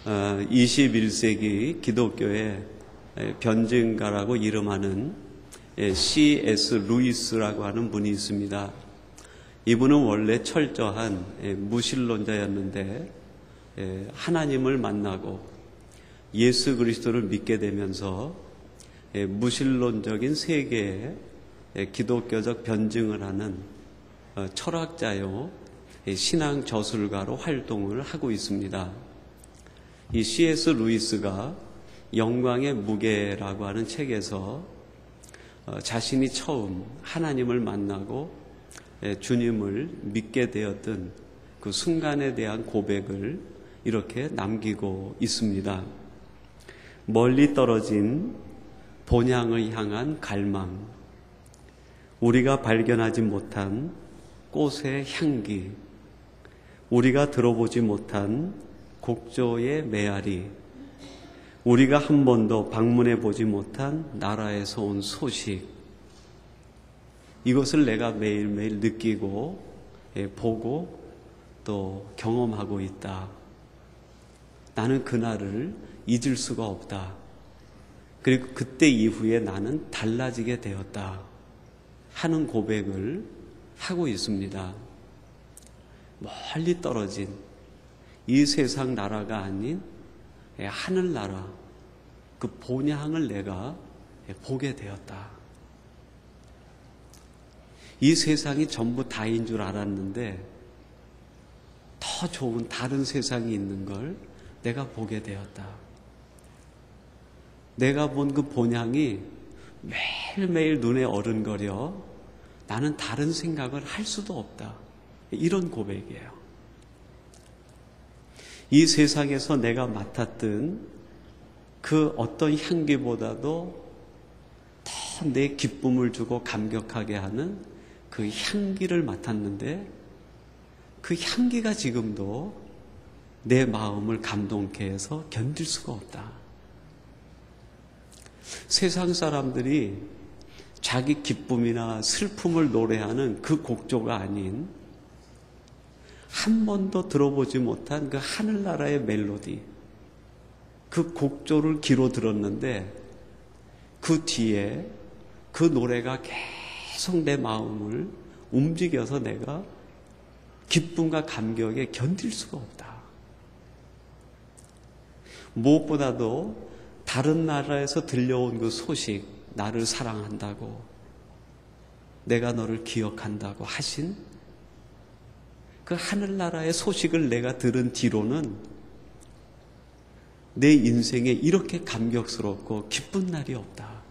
21세기 기독교의 변증가라고 이름하는 C.S. 루이스라고 하는 분이 있습니다. 이분은 원래 철저한 무신론자였는데 하나님을 만나고 예수 그리스도를 믿게 되면서 무신론적인 세계에 기독교적 변증을 하는 철학자요 신앙 저술가로 활동을 하고 있습니다. 이 C.S. 루이스가 영광의 무게라고 하는 책에서 자신이 처음 하나님을 만나고 주님을 믿게 되었던 그 순간에 대한 고백을 이렇게 남기고 있습니다. 멀리 떨어진 본향을 향한 갈망, 우리가 발견하지 못한 꽃의 향기, 우리가 들어보지 못한 곡조의 메아리, 우리가 한 번도 방문해 보지 못한 나라에서 온 소식, 이것을 내가 매일매일 느끼고 보고 또 경험하고 있다. 나는 그날을 잊을 수가 없다. 그리고 그때 이후에 나는 달라지게 되었다 하는 고백을 하고 있습니다. 멀리 떨어진 이 세상 나라가 아닌 하늘나라, 그 본향을 내가 보게 되었다. 이 세상이 전부 다인 줄 알았는데 더 좋은 다른 세상이 있는 걸 내가 보게 되었다. 내가 본 그 본향이 매일매일 눈에 어른거려 나는 다른 생각을 할 수도 없다. 이런 고백이에요. 이 세상에서 내가 맡았던 그 어떤 향기보다도 더 내 기쁨을 주고 감격하게 하는 그 향기를 맡았는데 그 향기가 지금도 내 마음을 감동케 해서 견딜 수가 없다. 세상 사람들이 자기 기쁨이나 슬픔을 노래하는 그 곡조가 아닌 한 번도 들어보지 못한 그 하늘나라의 멜로디, 그 곡조를 귀로 들었는데 그 뒤에 그 노래가 계속 내 마음을 움직여서 내가 기쁨과 감격에 견딜 수가 없다. 무엇보다도 다른 나라에서 들려온 그 소식, 나를 사랑한다고, 내가 너를 기억한다고 하신 그 하늘나라의 소식을 내가 들은 뒤로는 내 인생에 이렇게 감격스럽고 기쁜 날이 없다.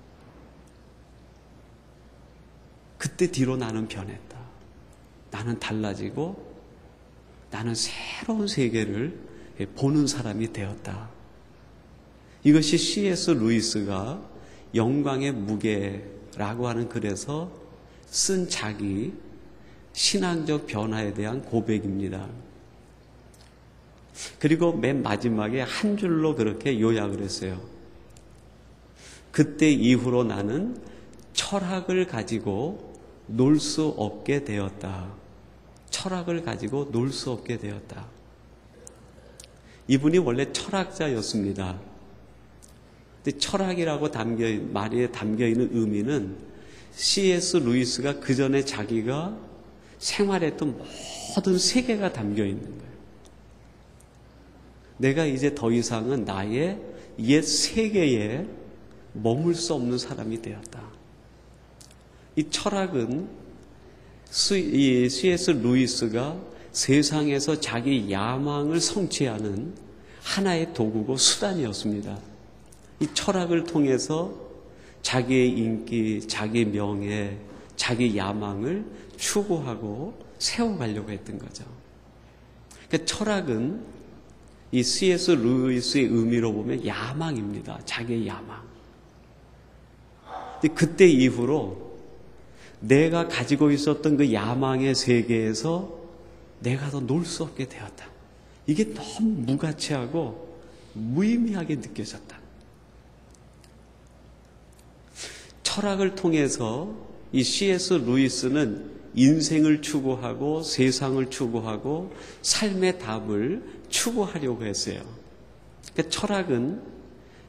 그때 뒤로 나는 변했다. 나는 달라지고 나는 새로운 세계를 보는 사람이 되었다. 이것이 C.S. 루이스가 영광의 무게라고 하는 글에서 쓴 자기 신앙적 변화에 대한 고백입니다. 그리고 맨 마지막에 한 줄로 그렇게 요약을 했어요. 그때 이후로 나는 철학을 가지고 놀 수 없게 되었다. 철학을 가지고 놀 수 없게 되었다. 이분이 원래 철학자였습니다. 근데 철학이라고 말에 담겨있는 의미는 C.S. 루이스가 그 전에 자기가 생활했던 모든 세계가 담겨있는 거예요. 내가 이제 더 이상은 나의 옛 세계에 머물 수 없는 사람이 되었다. 이 철학은 C.S. 루이스가 세상에서 자기 야망을 성취하는 하나의 도구고 수단이었습니다. 이 철학을 통해서 자기의 인기, 자기 명예, 자기 야망을 추구하고 세워가려고 했던 거죠. 그러니까 철학은 이 C.S. 루이스의 의미로 보면 야망입니다. 자기의 야망. 근데 그때 이후로 내가 가지고 있었던 그 야망의 세계에서 내가 더 놀 수 없게 되었다. 이게 너무 무가치하고 무의미하게 느껴졌다. 철학을 통해서 이 C.S. 루이스는 인생을 추구하고 세상을 추구하고 삶의 답을 추구하려고 했어요. 그러니까 철학은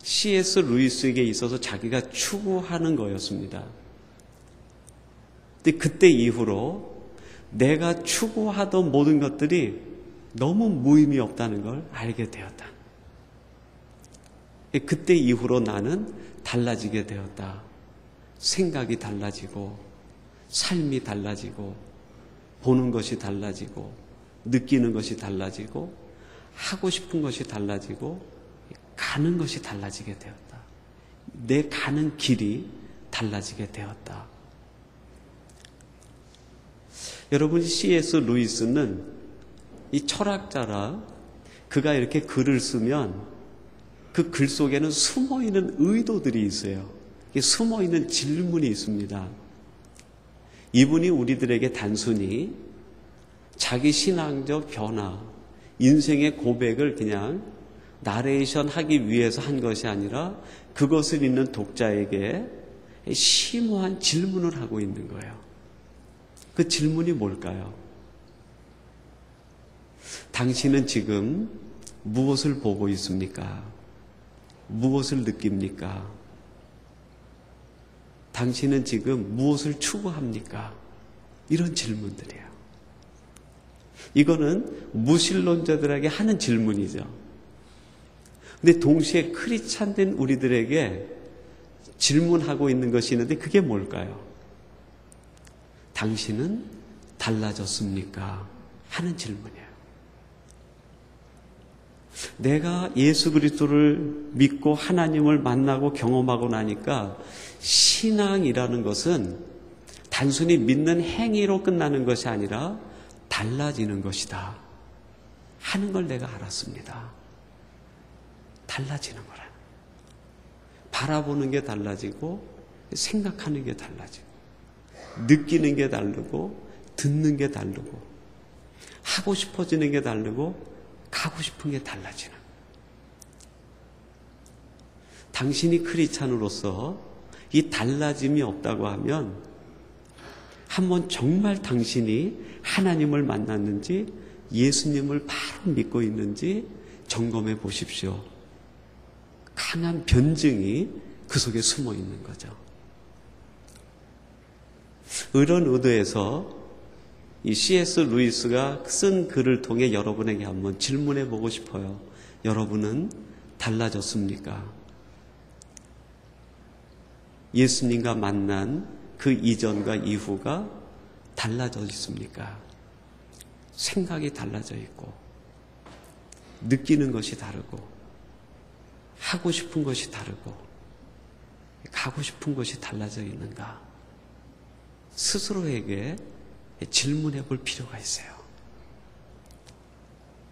C.S. 루이스에게 있어서 자기가 추구하는 거였습니다. 근데 그때 이후로 내가 추구하던 모든 것들이 너무 무의미 없다는 걸 알게 되었다. 그때 이후로 나는 달라지게 되었다. 생각이 달라지고 삶이 달라지고 보는 것이 달라지고 느끼는 것이 달라지고 하고 싶은 것이 달라지고 가는 것이 달라지게 되었다. 내 가는 길이 달라지게 되었다. 여러분, C.S. 루이스는 이 철학자라 그가 이렇게 글을 쓰면 그 글 속에는 숨어있는 의도들이 있어요. 숨어있는 질문이 있습니다. 이분이 우리들에게 단순히 자기 신앙적 변화, 인생의 고백을 그냥 나레이션 하기 위해서 한 것이 아니라 그것을 읽는 독자에게 심오한 질문을 하고 있는 거예요. 그 질문이 뭘까요? 당신은 지금 무엇을 보고 있습니까? 무엇을 느낍니까? 당신은 지금 무엇을 추구합니까? 이런 질문들이에요. 이거는 무신론자들에게 하는 질문이죠. 근데 동시에 크리스찬된 우리들에게 질문하고 있는 것이 있는데 그게 뭘까요? 당신은 달라졌습니까? 하는 질문이에요. 내가 예수 그리스도를 믿고 하나님을 만나고 경험하고 나니까 신앙이라는 것은 단순히 믿는 행위로 끝나는 것이 아니라 달라지는 것이다 하는 걸 내가 알았습니다. 달라지는 거라. 바라보는 게 달라지고 생각하는 게 달라지고 느끼는 게 다르고 듣는 게 다르고 하고 싶어지는 게 다르고 가고 싶은 게 달라지는. 당신이 크리스찬으로서 이 달라짐이 없다고 하면 한번 정말 당신이 하나님을 만났는지 예수님을 바로 믿고 있는지 점검해 보십시오. 강한 변증이 그 속에 숨어 있는 거죠. 이런 의도에서 이 C.S. 루이스가 쓴 글을 통해 여러분에게 한번 질문해 보고 싶어요. 여러분은 달라졌습니까? 예수님과 만난 그 이전과 이후가 달라져 있습니까? 생각이 달라져 있고 느끼는 것이 다르고 하고 싶은 것이 다르고 가고 싶은 것이 달라져 있는가? 스스로에게 질문해 볼 필요가 있어요.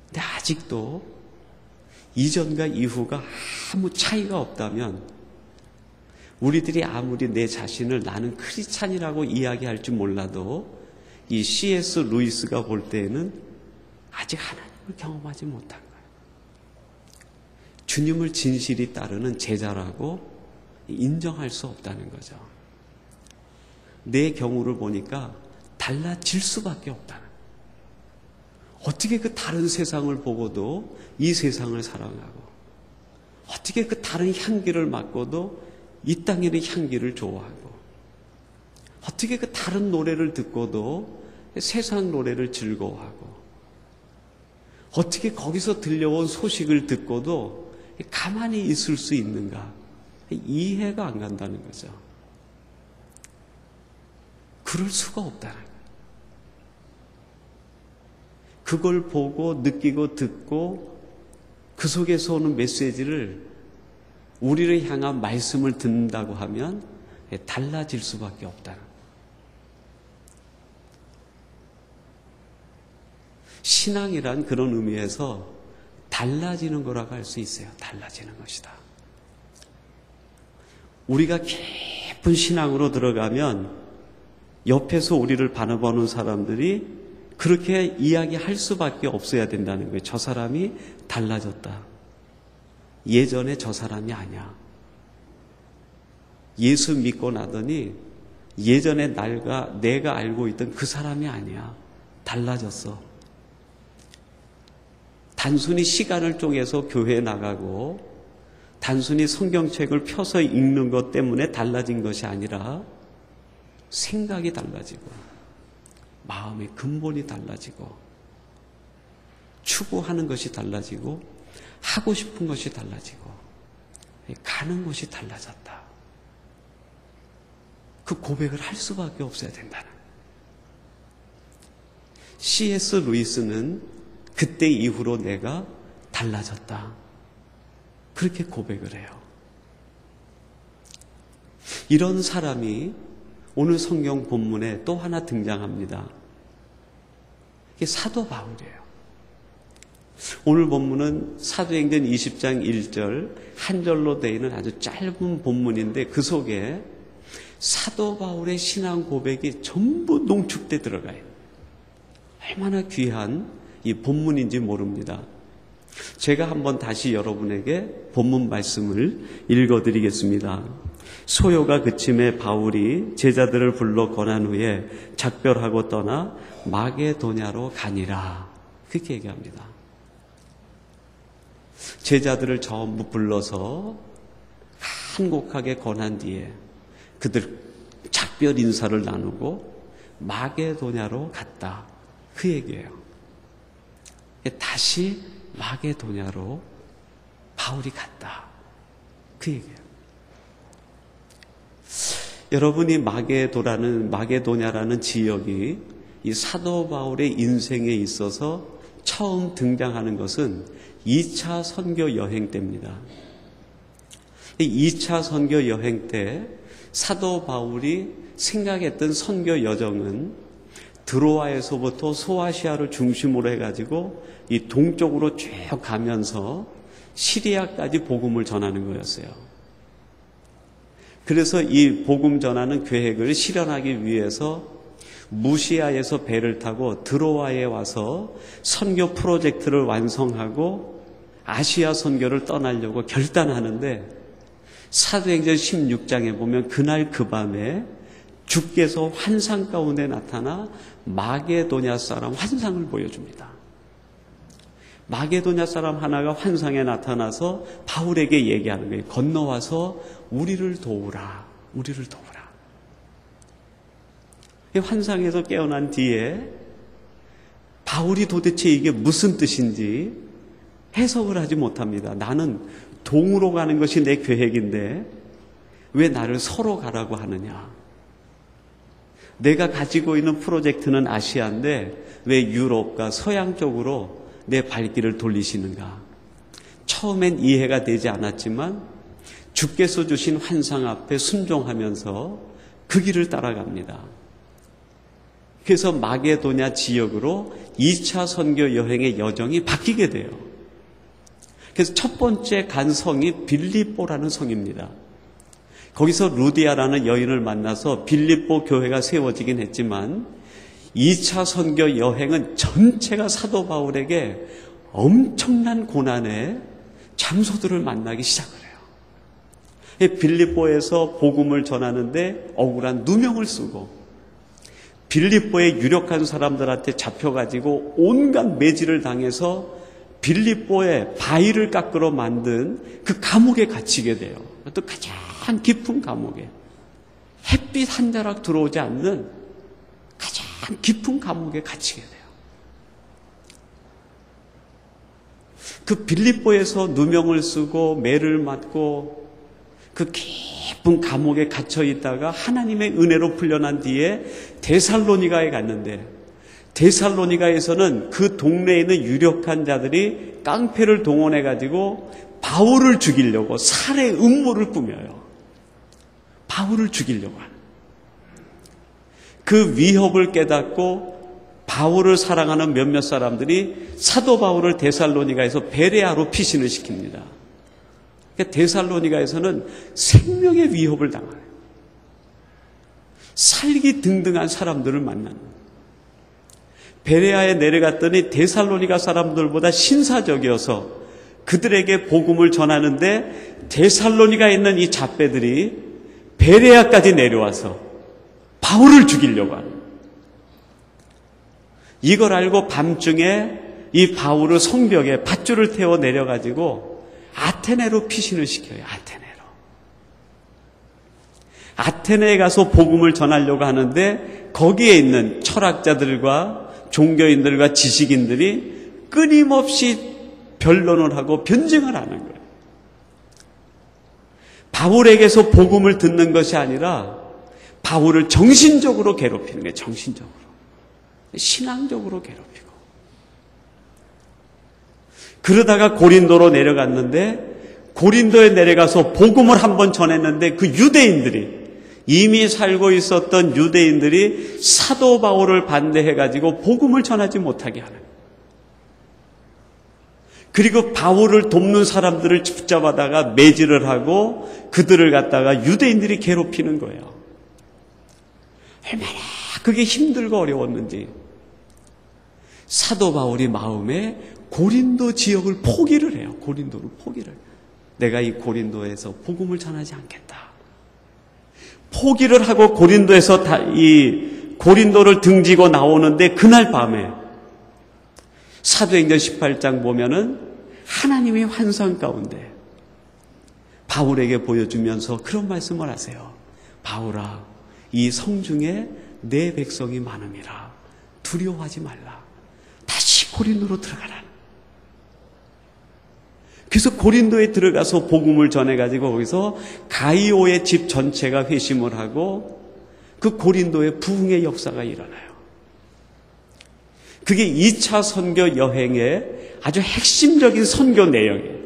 근데 아직도 이전과 이후가 아무 차이가 없다면 우리들이 아무리 내 자신을 나는 크리스찬이라고 이야기할지 몰라도 이 C.S. 루이스가 볼 때에는 아직 하나님을 경험하지 못한 거예요. 주님을 진실히 따르는 제자라고 인정할 수 없다는 거죠. 내 경우를 보니까 달라질 수밖에 없다는 거예요. 어떻게 그 다른 세상을 보고도 이 세상을 사랑하고 어떻게 그 다른 향기를 맡고도 이 땅에는 향기를 좋아하고 어떻게 그 다른 노래를 듣고도 세상 노래를 즐거워하고 어떻게 거기서 들려온 소식을 듣고도 가만히 있을 수 있는가? 이해가 안 간다는 거죠. 그럴 수가 없다는 거예요. 그걸 보고 느끼고 듣고 그 속에서 오는 메시지를 우리를 향한 말씀을 듣는다고 하면 달라질 수밖에 없다는 거예요. 신앙이란 그런 의미에서 달라지는 거라고 할 수 있어요. 달라지는 것이다. 우리가 깊은 신앙으로 들어가면 옆에서 우리를 바라보는 사람들이 그렇게 이야기할 수밖에 없어야 된다는 거예요. 저 사람이 달라졌다. 예전에 저 사람이 아니야. 예수 믿고 나더니 예전에 내가 알고 있던 그 사람이 아니야. 달라졌어. 단순히 시간을 쪼개서 교회에 나가고 단순히 성경책을 펴서 읽는 것 때문에 달라진 것이 아니라 생각이 달라지고 마음의 근본이 달라지고 추구하는 것이 달라지고 하고 싶은 것이 달라지고 가는 곳이 달라졌다. 그 고백을 할 수밖에 없어야 된다는. C.S. 루이스는 그때 이후로 내가 달라졌다. 그렇게 고백을 해요. 이런 사람이 오늘 성경 본문에 또 하나 등장합니다. 이게 사도 바울이에요. 오늘 본문은 사도행전 20장 1절 한 절로 되어 있는 아주 짧은 본문인데 그 속에 사도 바울의 신앙 고백이 전부 농축돼 들어가요. 얼마나 귀한 이 본문인지 모릅니다. 제가 한번 다시 여러분에게 본문 말씀을 읽어드리겠습니다. 소요가 그침에 바울이 제자들을 불러 권한 후에 작별하고 떠나 마게도냐로 가니라. 그렇게 얘기합니다. 제자들을 전부 불러서 한곡하게 권한 뒤에 그들 작별 인사를 나누고 마게도냐로 갔다. 그 얘기예요. 다시 마게도냐로 바울이 갔다. 그 얘기예요. 여러분이 마게도냐라는 지역이 이 사도 바울의 인생에 있어서 처음 등장하는 것은 2차 선교 여행 때입니다. 2차 선교 여행 때 사도 바울이 생각했던 선교 여정은 드로아에서부터 소아시아를 중심으로 해가지고 이 동쪽으로 쭉 가면서 시리아까지 복음을 전하는 거였어요. 그래서 이 복음 전하는 계획을 실현하기 위해서 무시아에서 배를 타고 드로아에 와서 선교 프로젝트를 완성하고 아시아 선교를 떠나려고 결단하는데 사도행전 16장에 보면 그날 그 밤에 주께서 환상 가운데 나타나 마게도냐 사람 환상을 보여줍니다. 마게도냐 사람 하나가 환상에 나타나서 바울에게 얘기하는 거예요. 건너와서 우리를 도우라. 우리를 도우라. 환상에서 깨어난 뒤에 바울이 도대체 이게 무슨 뜻인지 해석을 하지 못합니다. 나는 동으로 가는 것이 내 계획인데 왜 나를 서로 가라고 하느냐. 내가 가지고 있는 프로젝트는 아시아인데 왜 유럽과 서양 쪽으로 내 발길을 돌리시는가. 처음엔 이해가 되지 않았지만 주께서 주신 환상 앞에 순종하면서 그 길을 따라갑니다. 그래서 마게도냐 지역으로 2차 선교 여행의 여정이 바뀌게 돼요. 그래서 첫 번째 간 성이 빌립보라는 성입니다. 거기서 루디아라는 여인을 만나서 빌립보 교회가 세워지긴 했지만 2차 선교 여행은 전체가 사도 바울에게 엄청난 고난의 장소들을 만나기 시작을 해요. 빌립보에서 복음을 전하는데 억울한 누명을 쓰고 빌립보의 유력한 사람들한테 잡혀가지고 온갖 매질을 당해서 빌립보의 바위를 깎으러 만든 그 감옥에 갇히게 돼요. 또 가장 깊은 감옥에 햇빛 한 자락 들어오지 않는 가장 깊은 감옥에 갇히게 돼요. 그 빌립보에서 누명을 쓰고 매를 맞고 그 깊은 감옥에 갇혀 있다가 하나님의 은혜로 풀려난 뒤에 데살로니가에 갔는데 데살로니가에서는 그 동네에 있는 유력한 자들이 깡패를 동원해 가지고 바울을 죽이려고 살해 음모를 꾸며요. 바울을 죽이려고 하는. 그 위협을 깨닫고 바울을 사랑하는 몇몇 사람들이 사도 바울을 데살로니가에서 베레아로 피신을 시킵니다. 데살로니가에서는 생명의 위협을 당하요. 살기 등등한 사람들을 만나는. 베레아에 내려갔더니 데살로니가 사람들보다 신사적이어서 그들에게 복음을 전하는데 데살로니가에 있는 이 잡배들이 베레아까지 내려와서 바울을 죽이려고 하는. 이걸 알고 밤중에 이 바울을 성벽에 밧줄을 태워 내려가지고 아테네로 피신을 시켜요. 아테네에 가서 복음을 전하려고 하는데 거기에 있는 철학자들과 종교인들과 지식인들이 끊임없이 변론을 하고 변증을 하는 거예요. 바울에게서 복음을 듣는 것이 아니라 바울을 정신적으로 괴롭히는 거예요. 정신적으로. 신앙적으로 괴롭히고. 그러다가 고린도로 내려갔는데 고린도에 내려가서 복음을 한번 전했는데 그 유대인들이 이미 살고 있었던 유대인들이 사도 바울을 반대해가지고 복음을 전하지 못하게 하는 거예요. 그리고 바울을 돕는 사람들을 붙잡아다가 매질을 하고 그들을 갖다가 유대인들이 괴롭히는 거예요. 얼마나 그게 힘들고 어려웠는지 사도 바울이 마음에 고린도 지역을 포기를 해요. 고린도를 포기를 해요. 내가 이 고린도에서 복음을 전하지 않겠다. 포기를 하고 고린도에서 이 고린도를 등지고 나오는데 그날 밤에 사도행전 18장 보면은 하나님의 환상 가운데 바울에게 보여주면서 그런 말씀을 하세요. 바울아, 이 성중에 내 백성이 많음이라 두려워하지 말라. 다시 고린도로 들어가라. 그래서 고린도에 들어가서 복음을 전해가지고 거기서 가이오의 집 전체가 회심을 하고 그 고린도의 부흥의 역사가 일어나요. 그게 2차 선교 여행의 아주 핵심적인 선교 내용이에요.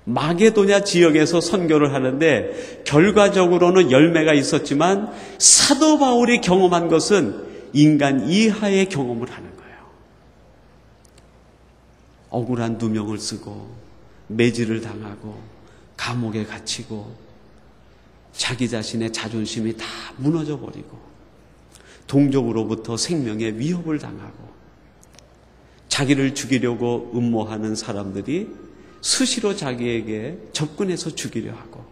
마게도냐 지역에서 선교를 하는데 결과적으로는 열매가 있었지만 사도 바울이 경험한 것은 인간 이하의 경험을 하는 거예요. 억울한 누명을 쓰고 매질을 당하고 감옥에 갇히고 자기 자신의 자존심이 다 무너져 버리고 동족으로부터 생명의 위협을 당하고 자기를 죽이려고 음모하는 사람들이 수시로 자기에게 접근해서 죽이려 하고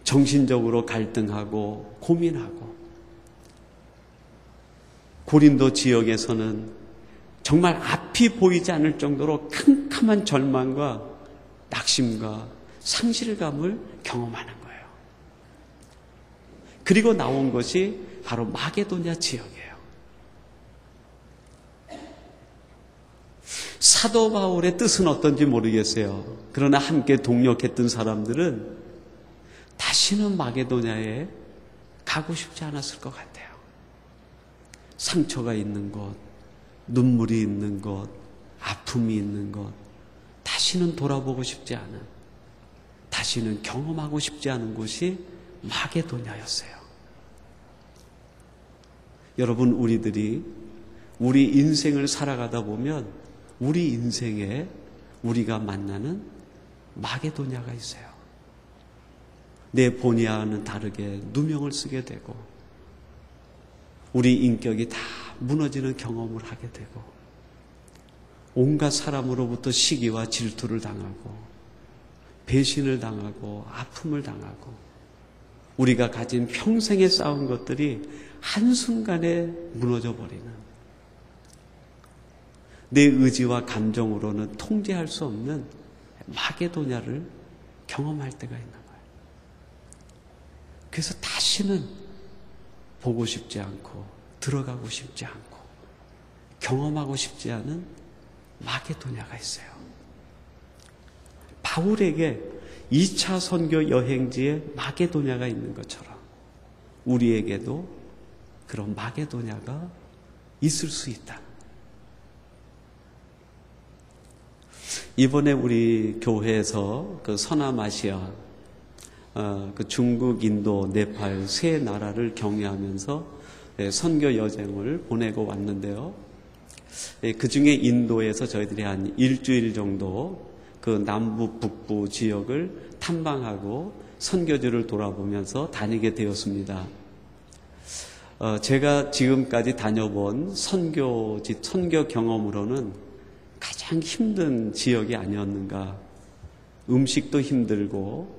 정신적으로 갈등하고 고민하고 고린도 지역에서는 정말 앞이 보이지 않을 정도로 캄캄한 절망과 낙심과 상실감을 경험하는 거예요. 그리고 나온 것이 바로 마게도냐 지역이에요. 사도 바울의 뜻은 어떤지 모르겠어요. 그러나 함께 동역했던 사람들은 다시는 마게도냐에 가고 싶지 않았을 것 같아요. 상처가 있는 곳, 눈물이 있는 곳, 아픔이 있는 곳, 다시는 돌아보고 싶지 않은, 다시는 경험하고 싶지 않은 곳이 마게도냐였어요. 여러분, 우리들이 우리 인생을 살아가다 보면 우리 인생에 우리가 만나는 마게도냐가 있어요. 내 본의와는 다르게 누명을 쓰게 되고 우리 인격이 다 무너지는 경험을 하게 되고 온갖 사람으로부터 시기와 질투를 당하고 배신을 당하고 아픔을 당하고 우리가 가진 평생에 쌓은 것들이 한순간에 무너져 버리는 내 의지와 감정으로는 통제할 수 없는 마게도냐를 경험할 때가 있는 거예요. 그래서 다시는 보고 싶지 않고 들어가고 싶지 않고 경험하고 싶지 않은 마게도냐가 있어요. 바울에게 2차 선교 여행지에 마게도냐가 있는 것처럼 우리에게도 그런 마게도냐가 있을 수 있다. 이번에 우리 교회에서 그 서남아시아, 그 중국, 인도, 네팔 세 나라를 경유하면서 선교 여정을 보내고 왔는데요. 그 중에 인도에서 저희들이 한 일주일 정도 그 남부, 북부 지역을 탐방하고 선교지를 돌아보면서 다니게 되었습니다. 제가 지금까지 다녀본 선교 경험으로는 가장 힘든 지역이 아니었는가. 음식도 힘들고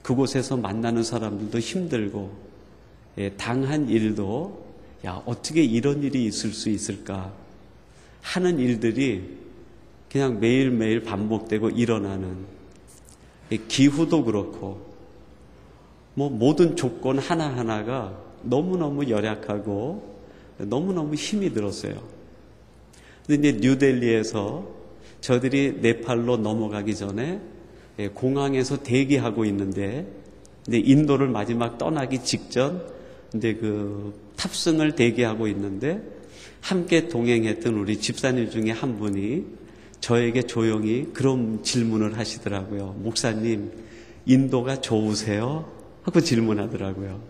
그곳에서 만나는 사람들도 힘들고 당한 일도 야 어떻게 이런 일이 있을 수 있을까. 하는 일들이 그냥 매일매일 반복되고 일어나는 기후도 그렇고 모든 조건 하나하나가 너무너무 열악하고 너무너무 힘이 들었어요. 근데 이제 뉴델리에서 저들이 네팔로 넘어가기 전에 공항에서 대기하고 있는데 이제 인도를 마지막 떠나기 직전 이제 그 탑승을 대기하고 있는데 함께 동행했던 우리 집사님 중에 한 분이 저에게 조용히 그런 질문을 하시더라고요. 목사님, 인도가 좋으세요? 하고 질문하더라고요.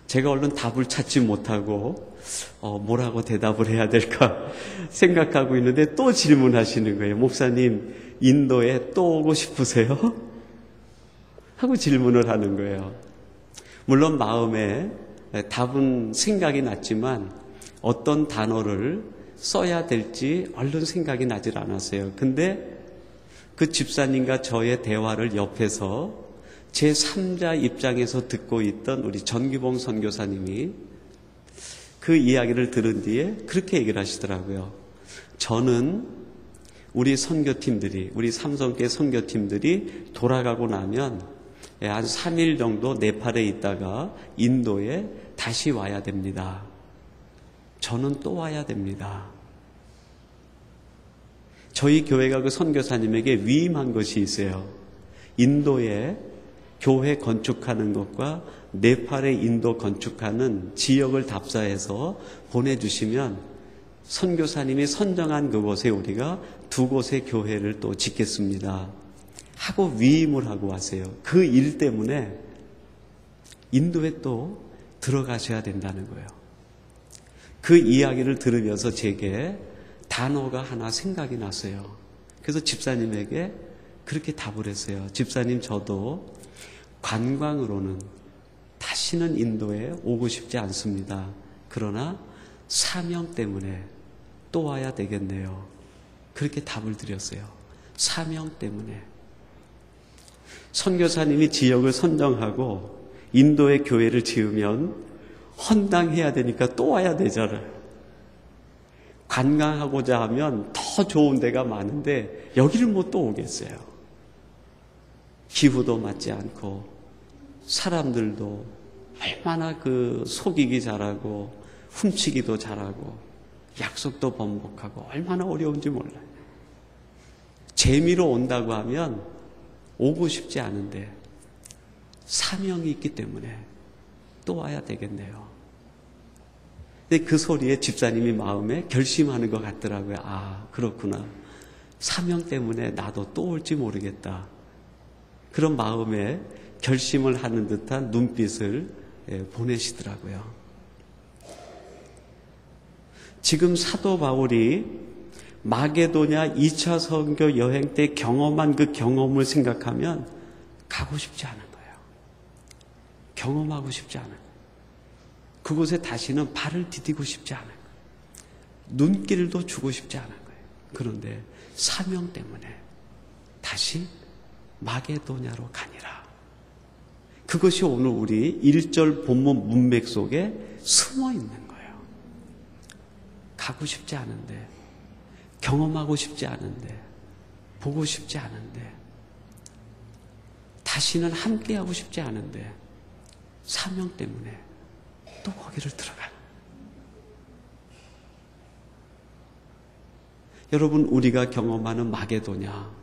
제가 얼른 답을 찾지 못하고 뭐라고 대답을 해야 될까 생각하고 있는데 또 질문하시는 거예요. 목사님, 인도에 또 오고 싶으세요? 하고 질문을 하는 거예요. 물론 마음에 답은 생각이 났지만 어떤 단어를 써야 될지 얼른 생각이 나질 않았어요. 근데 그 집사님과 저의 대화를 옆에서 제3자 입장에서 듣고 있던 우리 전기봉 선교사님이 그 이야기를 들은 뒤에 그렇게 얘기를 하시더라고요. 저는 우리 선교팀들이, 우리 삼성교회 선교팀들이 돌아가고 나면 한 3일 정도 네팔에 있다가 인도에 다시 와야 됩니다. 저는 또 와야 됩니다. 저희 교회가 그 선교사님에게 위임한 것이 있어요. 인도에 교회 건축하는 것과 네팔에 인도 건축하는 지역을 답사해서 보내주시면 선교사님이 선정한 그곳에 우리가 2곳의 교회를 또 짓겠습니다. 하고 위임을 하고 왔어요. 그 일 때문에 인도에 또 들어가셔야 된다는 거예요. 그 이야기를 들으면서 제게 단어가 하나 생각이 났어요. 그래서 집사님에게 그렇게 답을 했어요. 집사님, 저도 관광으로는 다시는 인도에 오고 싶지 않습니다. 그러나 사명 때문에 또 와야 되겠네요. 그렇게 답을 드렸어요. 사명 때문에. 선교사님이 지역을 선정하고 인도에 교회를 지으면 헌당해야 되니까 또 와야 되잖아요. 관광하고자 하면 더 좋은 데가 많은데 여기를 못 또 오겠어요. 기후도 맞지 않고 사람들도 얼마나 그 속이기 잘하고 훔치기도 잘하고 약속도 번복하고 얼마나 어려운지 몰라요. 재미로 온다고 하면 오고 싶지 않은데 사명이 있기 때문에 또 와야 되겠네요. 근데 그 소리에 집사님이 마음에 결심하는 것 같더라고요. 아, 그렇구나. 사명 때문에 나도 또 올지 모르겠다. 그런 마음에 결심을 하는 듯한 눈빛을 보내시더라고요. 지금 사도 바울이 마게도냐 2차 선교 여행 때 경험한 그 경험을 생각하면 가고 싶지 않은 거예요. 경험하고 싶지 않은 거예요. 그곳에 다시는 발을 디디고 싶지 않은 거예요. 눈길도 주고 싶지 않은 거예요. 그런데 사명 때문에 다시 마게도냐로 가니라. 그것이 오늘 우리 1절 본문 문맥 속에 숨어 있는 거예요. 가고 싶지 않은데, 경험하고 싶지 않은데, 보고 싶지 않은데, 다시는 함께하고 싶지 않은데 사명 때문에 또 거기를 들어가는. 여러분, 우리가 경험하는 마게도냐,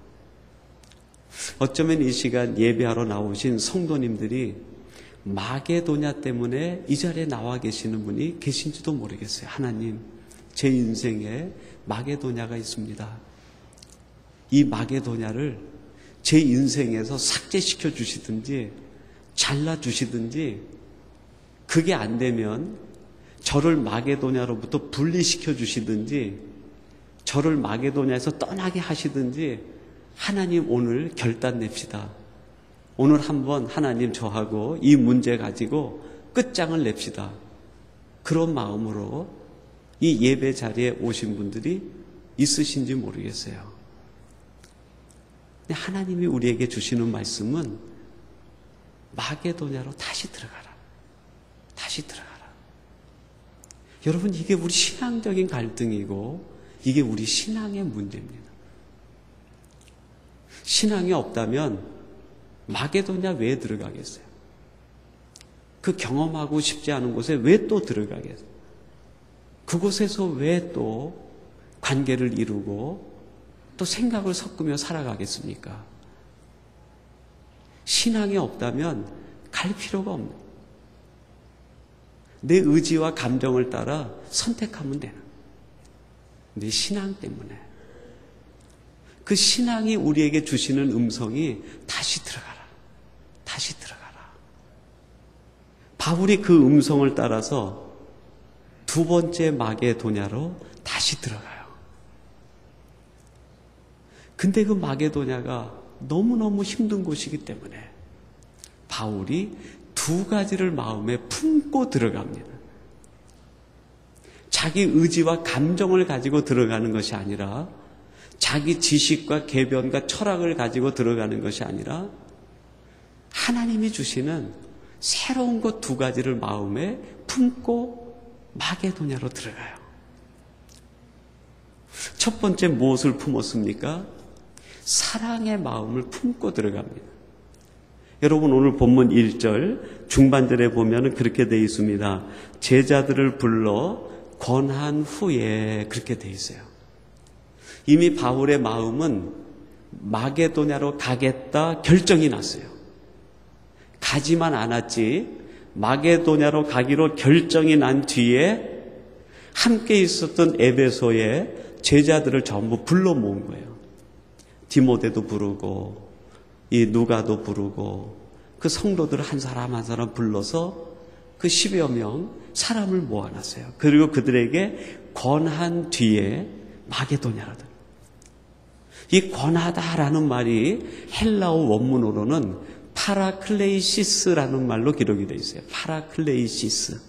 어쩌면 이 시간 예배하러 나오신 성도님들이 마게도냐 때문에 이 자리에 나와 계시는 분이 계신지도 모르겠어요. 하나님, 제 인생에 마게도냐가 있습니다. 이 마게도냐를 제 인생에서 삭제시켜 주시든지 잘라 주시든지, 그게 안 되면 저를 마게도냐로부터 분리시켜 주시든지 저를 마게도냐에서 떠나게 하시든지 하나님, 오늘 결단 냅시다. 오늘 한번 하나님, 저하고 이 문제 가지고 끝장을 냅시다. 그런 마음으로 이 예배 자리에 오신 분들이 있으신지 모르겠어요. 근데 하나님이 우리에게 주시는 말씀은 마게도냐로 다시 들어가라. 다시 들어가라. 여러분, 이게 우리 신앙적인 갈등이고 이게 우리 신앙의 문제입니다. 신앙이 없다면 마게도냐 왜 들어가겠어요? 그 경험하고 싶지 않은 곳에 왜 또 들어가겠어요? 그곳에서 왜 또 관계를 이루고 또 생각을 섞으며 살아가겠습니까? 신앙이 없다면 갈 필요가 없는, 내 의지와 감정을 따라 선택하면 되는, 내 신앙 때문에. 그 신앙이 우리에게 주시는 음성이 다시 들어가라, 다시 들어가라. 바울이 그 음성을 따라서 두 번째 마게도냐로 다시 들어가요. 근데 그 마게도냐가 너무너무 힘든 곳이기 때문에 바울이 두 가지를 마음에 품고 들어갑니다. 자기 의지와 감정을 가지고 들어가는 것이 아니라, 자기 지식과 계변과 철학을 가지고 들어가는 것이 아니라, 하나님이 주시는 새로운 것 두 가지를 마음에 품고 마게도냐로 들어가요. 첫 번째 무엇을 품었습니까? 사랑의 마음을 품고 들어갑니다. 여러분, 오늘 본문 1절 중반절에 보면 그렇게 되어 있습니다. 제자들을 불러 권한 후에, 그렇게 되어 있어요. 이미 바울의 마음은 마게도냐로 가겠다 결정이 났어요. 가지만 않았지, 마게도냐로 가기로 결정이 난 뒤에 함께 있었던 에베소의 제자들을 전부 불러 모은 거예요. 디모데도 부르고 이 누가도 부르고 그 성도들 한 사람 한 사람 불러서 그 10여 명 사람을 모아놨어요. 그리고 그들에게 권한 뒤에 마게도냐로, 이 권하다라는 말이 헬라어 원문으로는 파라클레이시스라는 말로 기록이 되어 있어요. 파라클레이시스.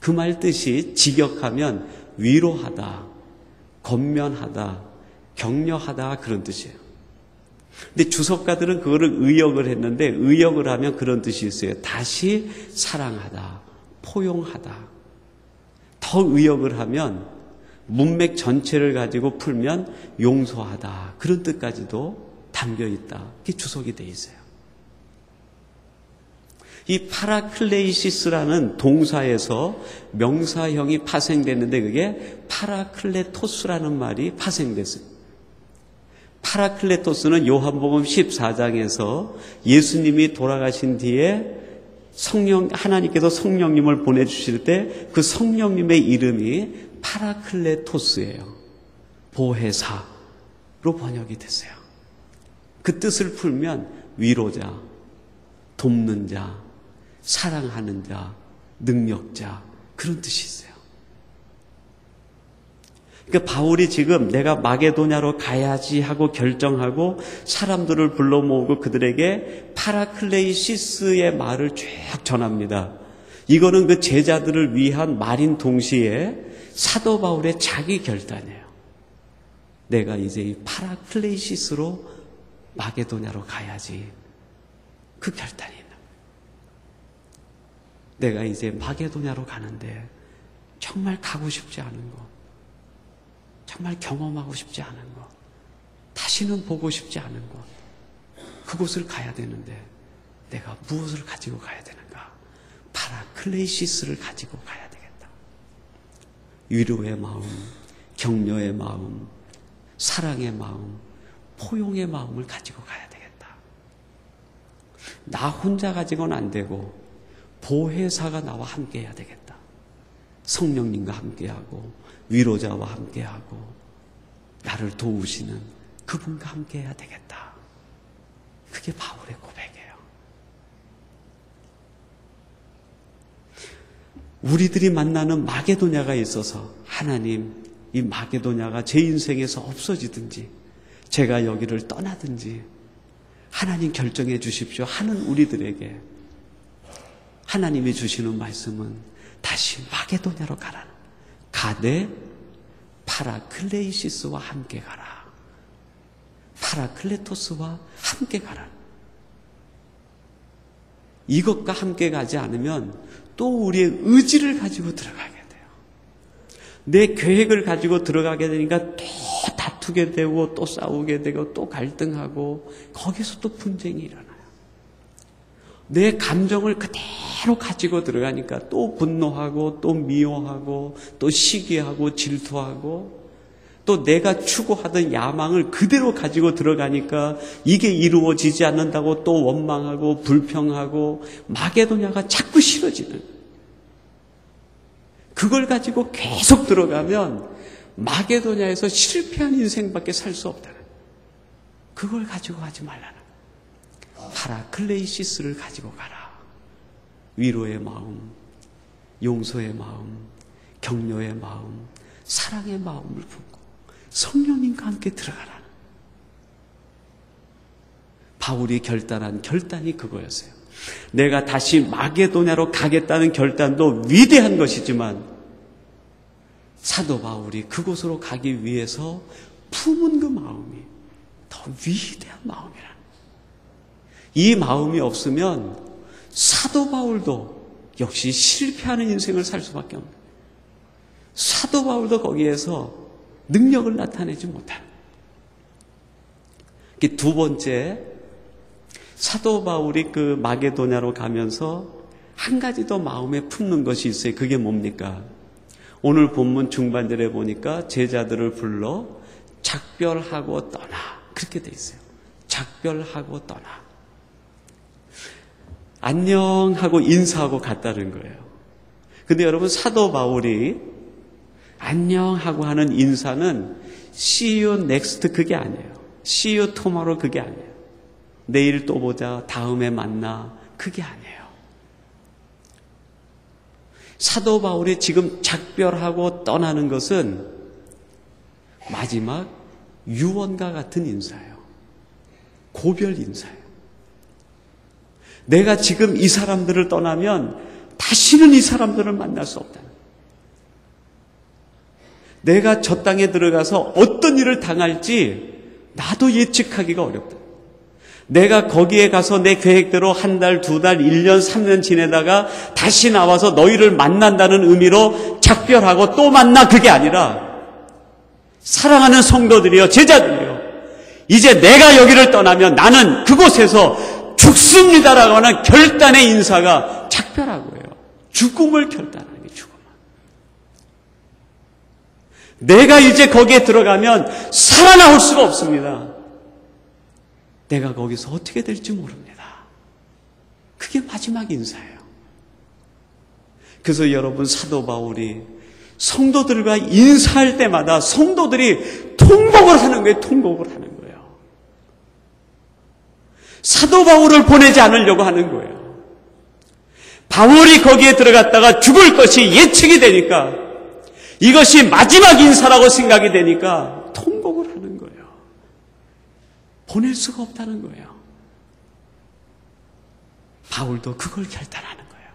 그 말 뜻이 직역하면 위로하다, 권면하다, 격려하다, 그런 뜻이에요. 근데 주석가들은 그거를 의역을 했는데, 의역을 하면 그런 뜻이 있어요. 다시 사랑하다, 포용하다. 더 의역을 하면 문맥 전체를 가지고 풀면 용서하다, 그런 뜻까지도 담겨 있다. 이게 주석이 되어 있어요. 이 파라클레이시스라는 동사에서 명사형이 파생됐는데 그게 파라클레토스라는 말이 파생됐어요. 파라클레토스는 요한복음 14장에서 예수님이 돌아가신 뒤에 하나님께서 성령님을 보내주실 때 그 성령님의 이름이 파라클레토스예요. 보혜사로 번역이 됐어요. 그 뜻을 풀면 위로자, 돕는 자, 사랑하는 자, 능력자, 그런 뜻이 있어요. 그러니까 바울이 지금 내가 마게도냐로 가야지 하고 결정하고 사람들을 불러 모으고 그들에게 파라클레이시스의 말을 쭉 전합니다. 이거는 그 제자들을 위한 말인 동시에 사도 바울의 자기 결단이에요. 내가 이제 이 파라클레이시스로 마게도냐로 가야지, 그 결단이 있는 거예요. 내가 이제 마게도냐로 가는데 정말 가고 싶지 않은 것, 정말 경험하고 싶지 않은 것, 다시는 보고 싶지 않은 것, 그곳을 가야 되는데 내가 무엇을 가지고 가야 되는가? 파라클레이시스를 가지고 가야 되겠다. 위로의 마음, 격려의 마음, 사랑의 마음, 포용의 마음을 가지고 가야 되겠다. 나 혼자 가지고는 안 되고 보혜사가 나와 함께 해야 되겠다. 성령님과 함께하고 위로자와 함께하고 나를 도우시는 그분과 함께 해야 되겠다. 그게 바울의 고백이에요. 우리들이 만나는 마게도냐가 있어서 하나님, 이 마게도냐가 제 인생에서 없어지든지 제가 여기를 떠나든지 하나님 결정해 주십시오 하는 우리들에게 하나님이 주시는 말씀은 다시 마게도냐로 가라. 가되 파라클레이시스와 함께 가라. 파라클레토스와 함께 가라. 이것과 함께 가지 않으면 또 우리의 의지를 가지고 들어가게 돼요. 내 계획을 가지고 들어가게 되니까 또 다투게 되고 또 싸우게 되고 또 갈등하고 거기서 또 분쟁이 일어나요. 내 감정을 그대로 가지고 들어가니까 또 분노하고 또 미워하고 또 시기하고 질투하고 또 내가 추구하던 야망을 그대로 가지고 들어가니까 이게 이루어지지 않는다고 또 원망하고 불평하고 마게도냐가 자꾸 싫어지는, 그걸 가지고 계속 들어가면 마게도냐에서 실패한 인생밖에 살 수 없다는, 그걸 가지고 하지 말라는, 파라클레이시스를 가지고 가라. 위로의 마음, 용서의 마음, 격려의 마음, 사랑의 마음을 품고 성령님과 함께 들어가라. 바울이 결단한 결단이 그거였어요. 내가 다시 마게도냐로 가겠다는 결단도 위대한 것이지만 사도 바울이 그곳으로 가기 위해서 품은 그 마음이 더 위대한 마음이라. 이 마음이 없으면 사도 바울도 역시 실패하는 인생을 살 수밖에 없는, 사도 바울도 거기에서 능력을 나타내지 못하는. 두 번째, 사도 바울이 그 마게도냐로 가면서 한 가지 더 마음에 품는 것이 있어요. 그게 뭡니까? 오늘 본문 중반절에 보니까 제자들을 불러 작별하고 떠나, 그렇게 돼 있어요. 작별하고 떠나. 안녕하고 인사하고 갔다는 거예요. 근데 여러분, 사도 바울이 안녕하고 하는 인사는 See you next 그게 아니에요. See you tomorrow 그게 아니에요. 내일 또 보자, 다음에 만나, 그게 아니에요. 사도 바울이 지금 작별하고 떠나는 것은 마지막 유언과 같은 인사예요. 고별 인사예요. 내가 지금 이 사람들을 떠나면 다시는 이 사람들을 만날 수 없다. 내가 저 땅에 들어가서 어떤 일을 당할지 나도 예측하기가 어렵다. 내가 거기에 가서 내 계획대로 한 달, 두 달, 1년, 3년 지내다가 다시 나와서 너희를 만난다는 의미로 작별하고 또 만나, 그게 아니라 사랑하는 성도들이여, 제자들이여, 이제 내가 여기를 떠나면 나는 그곳에서 죽습니다라고 하는 결단의 인사가 작별하고요. 죽음을 결단하는 게 죽음. 내가 이제 거기에 들어가면 살아나올 수가 없습니다. 내가 거기서 어떻게 될지 모릅니다. 그게 마지막 인사예요. 그래서 여러분, 사도 바울이 성도들과 인사할 때마다 성도들이 통곡을 하는 거예요. 통곡을 하는 거예요. 사도 바울을 보내지 않으려고 하는 거예요. 바울이 거기에 들어갔다가 죽을 것이 예측이 되니까, 이것이 마지막 인사라고 생각이 되니까 통곡을 하는 거예요. 보낼 수가 없다는 거예요. 바울도 그걸 결단하는 거예요.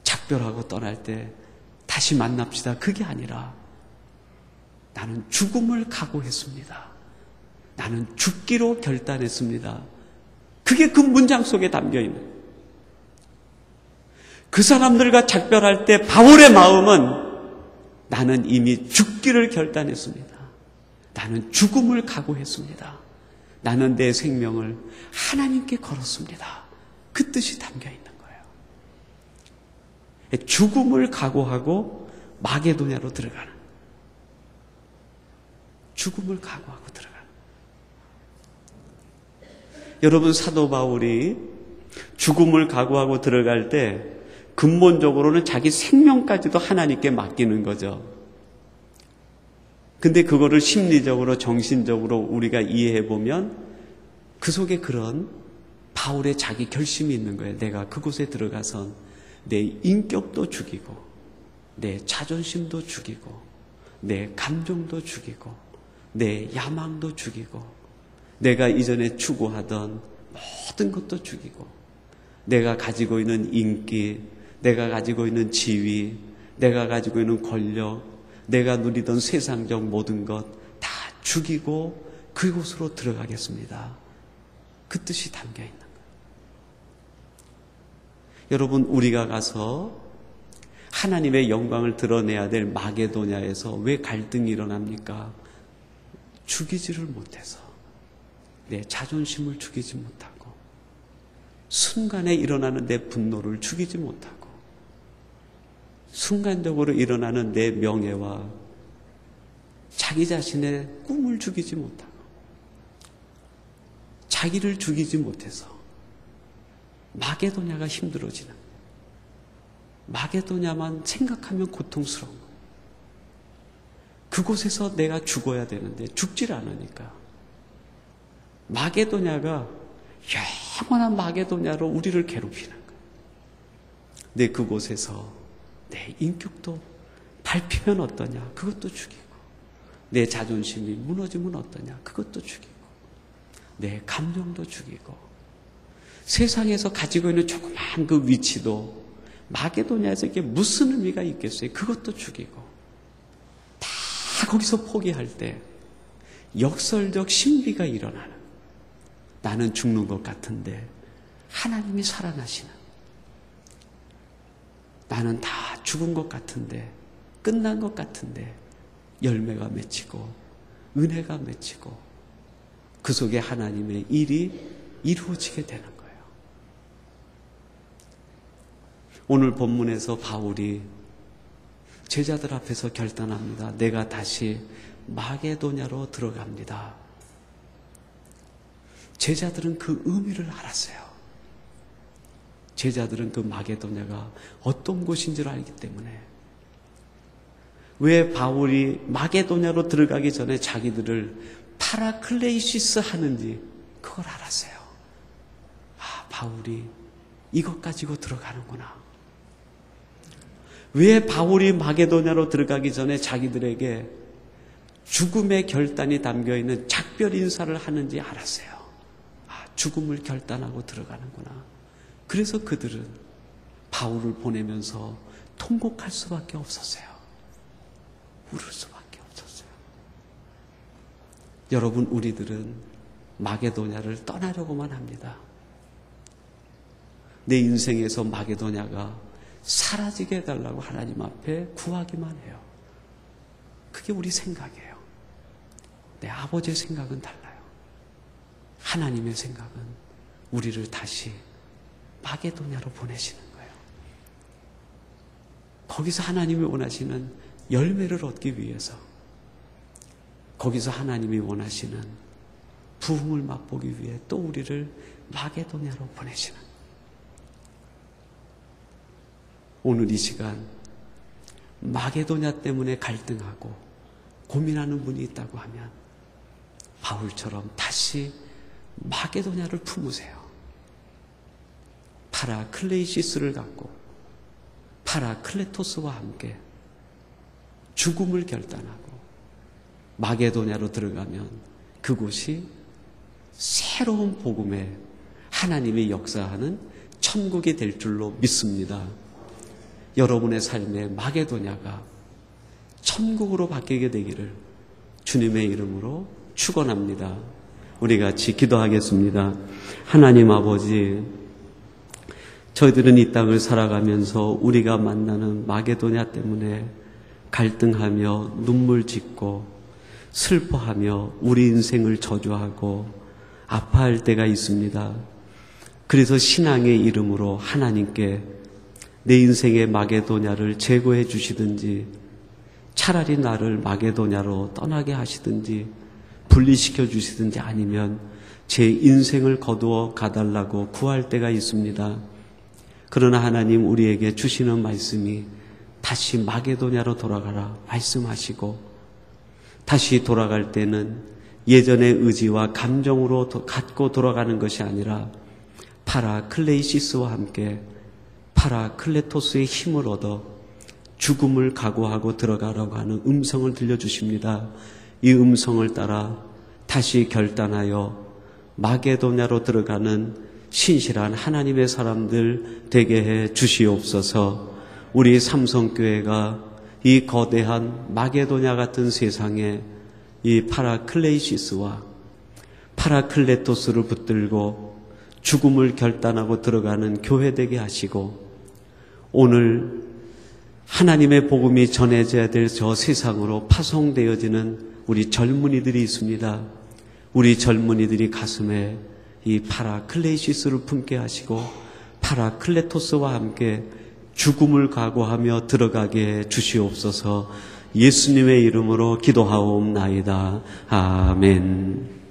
작별하고 떠날 때 다시 만납시다, 그게 아니라 나는 죽음을 각오했습니다. 나는 죽기로 결단했습니다. 그게 그 문장 속에 담겨있는, 그 사람들과 작별할 때 바울의 마음은 나는 이미 죽기를 결단했습니다. 나는 죽음을 각오했습니다. 나는 내 생명을 하나님께 걸었습니다. 그 뜻이 담겨 있는 거예요. 죽음을 각오하고 마게도냐로 들어가는, 죽음을 각오하고 들어가는. 여러분, 사도 바울이 죽음을 각오하고 들어갈 때 근본적으로는 자기 생명까지도 하나님께 맡기는 거죠. 근데 그거를 심리적으로, 정신적으로 우리가 이해해 보면 그 속에 그런 바울의 자기 결심이 있는 거예요. 내가 그곳에 들어가선 내 인격도 죽이고, 내 자존심도 죽이고, 내 감정도 죽이고, 내 야망도 죽이고, 내가 이전에 추구하던 모든 것도 죽이고, 내가 가지고 있는 인기, 내가 가지고 있는 지위, 내가 가지고 있는 권력, 내가 누리던 세상적 모든 것 다 죽이고 그곳으로 들어가겠습니다. 그 뜻이 담겨 있는 거예요. 여러분, 우리가 가서 하나님의 영광을 드러내야 될 마게도냐에서 왜 갈등이 일어납니까? 죽이지를 못해서, 내 자존심을 죽이지 못하고, 순간에 일어나는 내 분노를 죽이지 못하고, 순간적으로 일어나는 내 명예와 자기 자신의 꿈을 죽이지 못하고, 자기를 죽이지 못해서 마게도냐가 힘들어지는 거예요. 마게도냐만 생각하면 고통스러운 거예요. 그곳에서 내가 죽어야 되는데 죽질 않으니까 마게도냐가 영원한 마게도냐로 우리를 괴롭히는 거예요. 내 그곳에서 내 인격도 밟히면 어떠냐? 그것도 죽이고, 내 자존심이 무너지면 어떠냐? 그것도 죽이고, 내 감정도 죽이고, 세상에서 가지고 있는 조그마한 그 위치도 마게도냐에서 이게 무슨 의미가 있겠어요? 그것도 죽이고, 다 거기서 포기할 때 역설적 신비가 일어나는, 나는 죽는 것 같은데 하나님이 살아나시는, 나는 다 죽은 것 같은데, 끝난 것 같은데 열매가 맺히고 은혜가 맺히고 그 속에 하나님의 일이 이루어지게 되는 거예요. 오늘 본문에서 바울이 제자들 앞에서 결단합니다. 내가 다시 마게도냐로 들어갑니다. 제자들은 그 의미를 알았어요. 제자들은 그 마게도냐가 어떤 곳인지를 알기 때문에, 왜 바울이 마게도냐로 들어가기 전에 자기들을 파라클레이시스 하는지 그걸 알았어요. 아, 바울이 이것 가지고 들어가는구나. 왜 바울이 마게도냐로 들어가기 전에 자기들에게 죽음의 결단이 담겨있는 작별 인사를 하는지 알았어요. 아, 죽음을 결단하고 들어가는구나. 그래서 그들은 바울을 보내면서 통곡할 수밖에 없었어요. 울을 수밖에 없었어요. 여러분, 우리들은 마게도냐를 떠나려고만 합니다. 내 인생에서 마게도냐가 사라지게 해달라고 하나님 앞에 구하기만 해요. 그게 우리 생각이에요. 내 아버지의 생각은 달라요. 하나님의 생각은 우리를 다시 마게도냐로 보내시는 거예요. 거기서 하나님이 원하시는 열매를 얻기 위해서, 거기서 하나님이 원하시는 부흥을 맛보기 위해 또 우리를 마게도냐로 보내시는, 오늘 이 시간 마게도냐 때문에 갈등하고 고민하는 분이 있다고 하면 바울처럼 다시 마게도냐를 품으세요. 파라클레이시스를 갖고 파라클레토스와 함께 죽음을 결단하고 마게도냐로 들어가면 그곳이 새로운 복음에 하나님이 역사하는 천국이 될 줄로 믿습니다. 여러분의 삶의 마게도냐가 천국으로 바뀌게 되기를 주님의 이름으로 축원합니다. 우리 같이 기도하겠습니다. 하나님 아버지, 저희들은 이 땅을 살아가면서 우리가 만나는 마게도냐 때문에 갈등하며 눈물 짓고 슬퍼하며 우리 인생을 저주하고 아파할 때가 있습니다. 그래서 신앙의 이름으로 하나님께 내 인생의 마게도냐를 제거해 주시든지, 차라리 나를 마게도냐로 떠나게 하시든지 분리시켜 주시든지, 아니면 제 인생을 거두어 가달라고 구할 때가 있습니다. 그러나 하나님, 우리에게 주시는 말씀이 다시 마게도냐로 돌아가라 말씀하시고, 다시 돌아갈 때는 예전의 의지와 감정으로 갖고 돌아가는 것이 아니라 파라클레이시스와 함께 파라클레토스의 힘을 얻어 죽음을 각오하고 들어가라고 하는 음성을 들려주십니다. 이 음성을 따라 다시 결단하여 마게도냐로 들어가는 신실한 하나님의 사람들 되게 해 주시옵소서. 우리 삼성교회가 이 거대한 마게도냐 같은 세상에 이 파라클레이시스와 파라클레토스를 붙들고 죽음을 결단하고 들어가는 교회 되게 하시고, 오늘 하나님의 복음이 전해져야 될 저 세상으로 파송되어지는 우리 젊은이들이 있습니다. 우리 젊은이들이 가슴에 이 파라클레시스를 품게 하시고 파라클레토스와 함께 죽음을 각오하며 들어가게 주시옵소서. 예수님의 이름으로 기도하옵나이다. 아멘.